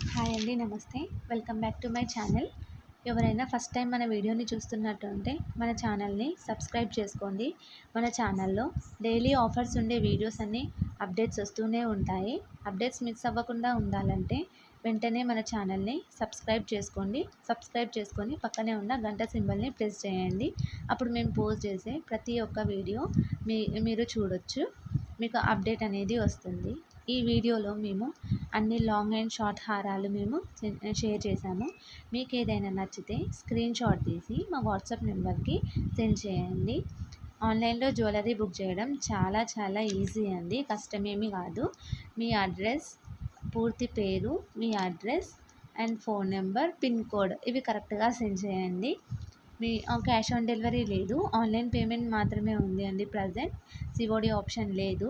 Hi అండి. నమస్తే. Welcome back to my channel. ఎవరైనా ఫస్ట్ టైం మన వీడియోని చూస్తున్నట్టుంటే మన ఛానల్ని సబ్స్క్రైబ్ చేసుకోండి. మన ఛానల్లో డైలీ ఆఫర్స్ ఉండే వీడియోస్ అన్నీ అప్డేట్స్ వస్తూనే ఉంటాయి. అప్డేట్స్ మిస్ అవ్వకుండా ఉండాలంటే వెంటనే మన ఛానల్ని సబ్స్క్రైబ్ చేసుకోండి. సబ్స్క్రైబ్ చేసుకొని పక్కనే ఉన్న గంట సింబల్ని ప్రెస్ చేయండి. అప్పుడు మేము పోస్ట్ చేసే ప్రతి ఒక్క వీడియో మీరు చూడొచ్చు. మీకు అప్డేట్ అనేది వస్తుంది. ఈ వీడియోలో మేము అన్ని లాంగ్ అండ్ షార్ట్ హారాలు మేము షేర్ చేశాము. మీకు ఏదైనా నచ్చితే స్క్రీన్ షాట్ తీసి మా వాట్సాప్ నెంబర్కి సెండ్ చేయండి. ఆన్లైన్లో జ్యువెలరీ బుక్ చేయడం చాలా ఈజీ అండి, కష్టమేమీ కాదు. మీ అడ్రస్, పూర్తి పేరు, మీ address and phone number, pin code ఇవి కరెక్ట్గా సెండ్ చేయండి. మీ క్యాష్ ఆన్ డెలివరీ లేదు, ఆన్లైన్ పేమెంట్ మాత్రమే ఉంది అండి. ప్రజెంట్ సిఓడి ఆప్షన్ లేదు.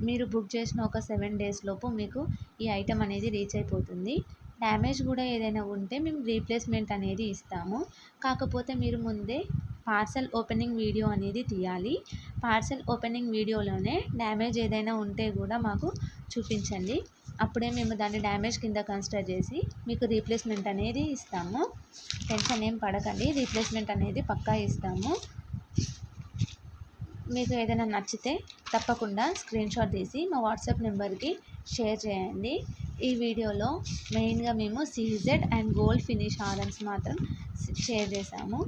మీరు బుక్ చేసిన ఒక 7 డేస్ లోపు మీకు ఈ ఐటెం అనేది రీచ్ అయిపోతుంది. డ్యామేజ్ కూడా ఏదైనా ఉంటే మేము రీప్లేస్మెంట్ అనేది ఇస్తాము. కాకపోతే మీరు ముందే పార్సల్ ఓపెనింగ్ వీడియో అనేది తీయాలి. పార్సల్ ఓపెనింగ్ వీడియోలోనే డ్యామేజ్ ఏదైనా ఉంటే కూడా మాకు చూపించండి. అప్పుడే మేము దాన్ని డ్యామేజ్ కింద కన్సిడర్ చేసి మీకు రీప్లేస్మెంట్ అనేది ఇస్తాము. టెన్షన్ ఏం పడకండి, రీప్లేస్మెంట్ అనేది పక్కా ఇస్తాము. మీకు ఏదైనా నచ్చితే తప్పకుండా స్క్రీన్ షాట్ తీసి మా వాట్సాప్ నెంబర్కి షేర్ చేయండి. ఈ వీడియోలో మెయిన్గా మేము సీజెడ్ అండ్ గోల్డ్ ఫినిష్ హారమ్స్ మాత్రం షేర్ చేశాము.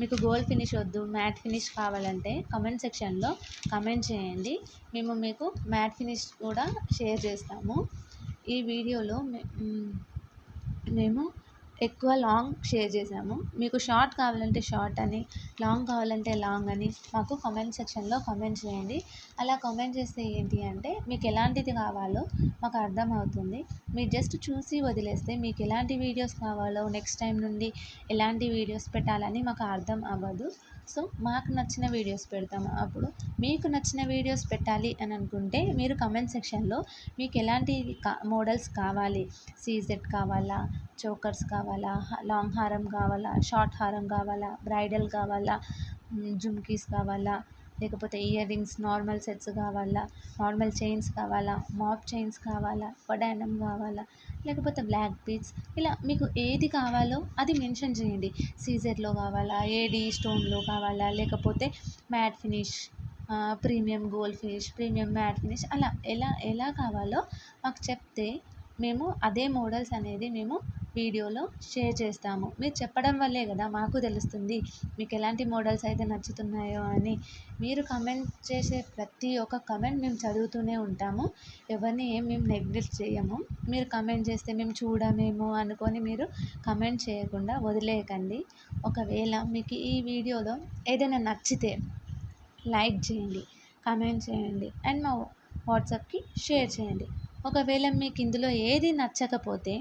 మీకు గోల్డ్ ఫినిష్ వద్దు, మ్యాట్ ఫినిష్ కావాలంటే కమెంట్ సెక్షన్లో కమెంట్ చేయండి. మేము మీకు మ్యాట్ ఫినిష్ కూడా షేర్ చేస్తాము. ఈ వీడియోలో మేము ఎక్కువ లాంగ్ షేర్ చేసాము. మీకు షార్ట్ కావాలంటే షార్ట్ అని, లాంగ్ కావాలంటే లాంగ్ అని మాకు కామెంట్ సెక్షన్లో కామెంట్ చేయండి. అలా కామెంట్ చేస్తే ఏంటి అంటే మీకు ఎలాంటిది కావాలో మాకు అర్థమవుతుంది. మీరు జస్ట్ చూసి వదిలేస్తే మీకు ఎలాంటి వీడియోస్ కావాలో, నెక్స్ట్ టైం నుండి ఎలాంటి వీడియోస్ పెట్టాలని మాకు అర్థం అవ్వదు. సో మాకు నచ్చిన వీడియోస్ పెడతాము. అప్పుడు మీకు నచ్చిన వీడియోస్ పెట్టాలి అని అనుకుంటే మీరు కమెంట్ సెక్షన్లో మీకు ఎలాంటి మోడల్స్ కావాలి, సీజెడ్ కావాలా, చోకర్స్ కావాలా, లాంగ్ హారం కావాలా, షార్ట్ హారం కావాలా, బ్రైడల్ కావాలా, జుమ్కీస్ కావాలా, లేకపోతే ఇయర్ రింగ్స్ నార్మల్ సెట్స్ కావాలా, నార్మల్ చైన్స్ కావాలా, మాప్ చైన్స్ కావాలా, వడానం కావాలా, లేకపోతే బ్లాక్ బీడ్స్, ఇలా మీకు ఏది కావాలో అది మెన్షన్ చేయండి. సీజర్లో కావాలా, ఏడి స్టోన్లో కావాలా, లేకపోతే matte finish, premium gold finish, premium matte finish, అలా ఎలా కావాలో మాకు చెప్తే మేము అదే మోడల్స్ అనేది మేము వీడియోలో షేర్ చేస్తాము. మీరు చెప్పడం వల్లే కదా మాకు తెలుస్తుంది మీకు ఎలాంటి మోడల్స్ అయితే నచ్చుతున్నాయో అని. మీరు కమెంట్ చేసే ప్రతి ఒక్క కమెంట్ మేము చదువుతూనే ఉంటాము. ఎవరిని మేము నెగ్లెక్ట్ చేయము. మీరు కమెంట్ చేస్తే మేము చూడమేమో అనుకొని మీరు కమెంట్ చేయకుండా వదిలేయకండి. ఒకవేళ మీకు ఈ వీడియోలో ఏదైనా నచ్చితే లైక్ చేయండి, కమెంట్ చేయండి అండ్ మా వాట్సాప్కి షేర్ చేయండి. ఒకవేళ మీకు ఇందులో ఏది నచ్చకపోతే,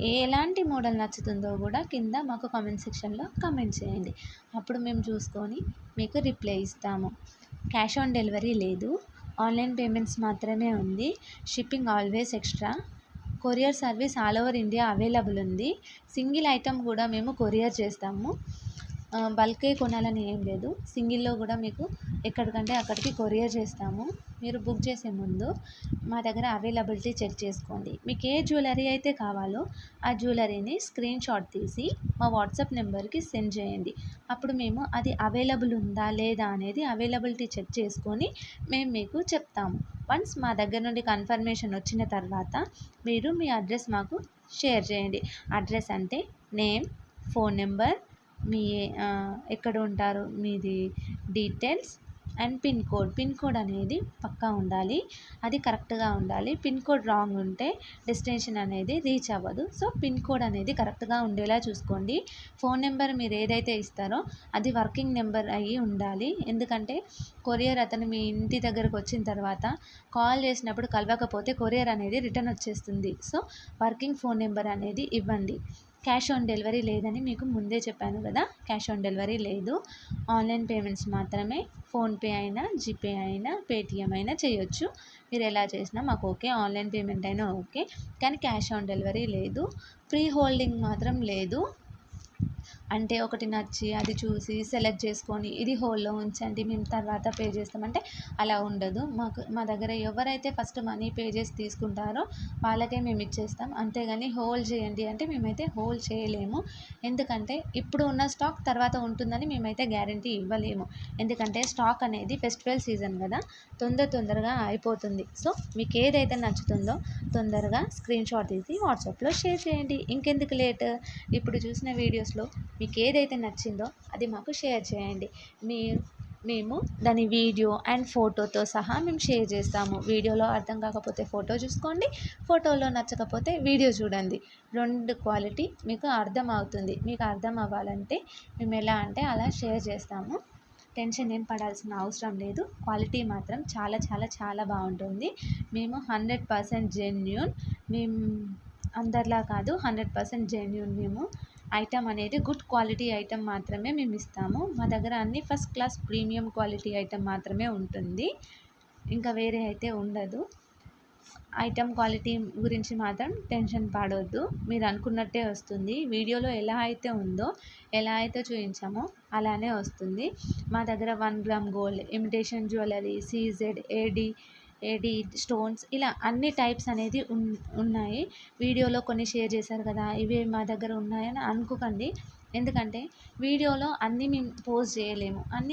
ఎలాంటి మోడల్ నచ్చుతుందో కూడా కింద మాకు కామెంట్ సెక్షన్లో కామెంట్ చేయండి. అప్పుడు మేము చూసుకొని మీకు రిప్లై ఇస్తాము. క్యాష్ ఆన్ డెలివరీ లేదు, ఆన్లైన్ పేమెంట్స్ మాత్రమే ఉంది. Shipping always extra. Courier service all over India available ఉంది. సింగిల్ ఐటమ్ కూడా మేము కొరియర్ చేస్తాము. బల్కే కొనాలని ఏం లేదు, సింగిల్లో కూడా మీకు ఎక్కడికంటే అక్కడికి కొరియర్ చేస్తాము. మీరు బుక్ చేసే ముందు మా దగ్గర అవైలబిలిటీ చెక్ చేసుకోండి. మీకు ఏ జ్యువెలరీ అయితే కావాలో ఆ జ్యువెలరీని స్క్రీన్ షాట్ తీసి మా వాట్సాప్ నెంబర్కి సెండ్ చేయండి. అప్పుడు మేము అది అవైలబుల్ ఉందా లేదా అనేది అవైలబిలిటీ చెక్ చేసుకొని మేము మీకు చెప్తాము. వన్స్ మా దగ్గర నుండి కన్ఫర్మేషన్ వచ్చిన తర్వాత మీరు మీ అడ్రస్ మాకు షేర్ చేయండి. అడ్రస్ అంటే నేమ్, ఫోన్ నెంబర్, మీ ఎక్కడ ఉంటారు, మీది డీటెయిల్స్ అండ్ పిన్ కోడ్ అనేది పక్కా ఉండాలి. అది కరెక్ట్గా ఉండాలి. పిన్ కోడ్ రాంగ్ ఉంటే డెస్టినేషన్ అనేది రీచ్ అవ్వదు. సో పిన్ కోడ్ అనేది కరెక్ట్గా ఉండేలా చూసుకోండి. ఫోన్ నెంబర్ మీరు ఏదైతే ఇస్తారో అది వర్కింగ్ నెంబర్ అయ్యి ఉండాలి. ఎందుకంటే కొరియర్ అతను మీ ఇంటి దగ్గరకు వచ్చిన తర్వాత కాల్ చేసినప్పుడు కలవకపోతే కొరియర్ అనేది రిటర్న్ వచ్చేస్తుంది. సో వర్కింగ్ ఫోన్ నెంబర్ అనేది ఇవ్వండి. క్యాష్ ఆన్ డెలివరీ లేదని మీకు ముందే చెప్పాను కదా, క్యాష్ ఆన్ డెలివరీ లేదు, ఆన్లైన్ పేమెంట్స్ మాత్రమే. ఫోన్పే అయినా, జీపే అయినా, పేటిఎం అయినా చేయొచ్చు. మీరు ఎలా చేసినా మాకు ఓకే, ఆన్లైన్ పేమెంట్ అయినా ఓకే, కానీ క్యాష్ ఆన్ డెలివరీ లేదు. ప్రీ హోల్డింగ్ మాత్రం లేదు. అంటే ఒకటి నచ్చి అది చూసి సెలెక్ట్ చేసుకొని ఇది హోల్డ్లో ఉంచండి మేము తర్వాత పే చేస్తామంటే అలా ఉండదు. మా దగ్గర ఎవరైతే ఫస్ట్ మనీ పే చేసి తీసుకుంటారో వాళ్ళకే మేము ఇచ్చేస్తాం. అంతేగాని హోల్డ్ చేయండి అంటే మేమైతే హోల్డ్ చేయలేము. ఎందుకంటే ఇప్పుడు ఉన్న స్టాక్ తర్వాత ఉంటుందని మేమైతే గ్యారంటీ ఇవ్వలేము. ఎందుకంటే స్టాక్ అనేది ఫెస్టివల్ సీజన్ కదా, తొందరగా అయిపోతుంది. సో మీకు ఏదైతే నచ్చుతుందో తొందరగా స్క్రీన్ షాట్ తీసి వాట్సాప్లో షేర్ చేయండి. ఇంకెందుకు లేట్, ఇప్పుడు చూసిన వీడియోస్లో మీకు ఏదైతే నచ్చిందో అది మాకు షేర్ చేయండి. మేము దాని వీడియో అండ్ ఫోటోతో సహా మేము షేర్ చేస్తాము. వీడియోలో అర్థం కాకపోతే ఫోటో చూసుకోండి, ఫోటోలో నచ్చకపోతే వీడియో చూడండి. 2 క్వాలిటీ మీకు అర్థం అవుతుంది. మీకు అర్థం అవ్వాలంటే మేము ఎలా అంటే అలా షేర్ చేస్తాము. టెన్షన్ ఏం పడాల్సిన అవసరం లేదు. క్వాలిటీ మాత్రం చాలా చాలా చాలా బాగుంటుంది. మేము 100% జెన్యూన్. మేము అందరిలా కాదు, 100% జెన్యూన్. మేము ఐటమ్ అనేది గుడ్ క్వాలిటీ ఐటమ్ మాత్రమే మేము ఇస్తాము. మా దగ్గర అన్ని first class premium quality item మాత్రమే ఉంటుంది, ఇంకా వేరే అయితే ఉండదు. ఐటమ్ క్వాలిటీ గురించి మాత్రం టెన్షన్ పడొద్దు. మీరు అనుకున్నట్టే వస్తుంది. వీడియోలో ఎలా అయితే ఉందో, ఎలా అయితే చూపించామో అలానే వస్తుంది. మా దగ్గర 1 gram gold, imitation jewellery, CZ, AD stones, ఇలా అన్ని టైప్స్ అనేది ఉన్నాయి. వీడియోలో కొన్ని షేర్ చేశారు కదా ఇవే మా దగ్గర ఉన్నాయని అనుకోకండి. ఎందుకంటే వీడియోలో అన్నీ మేము పోస్ట్ చేయలేము. అన్నీ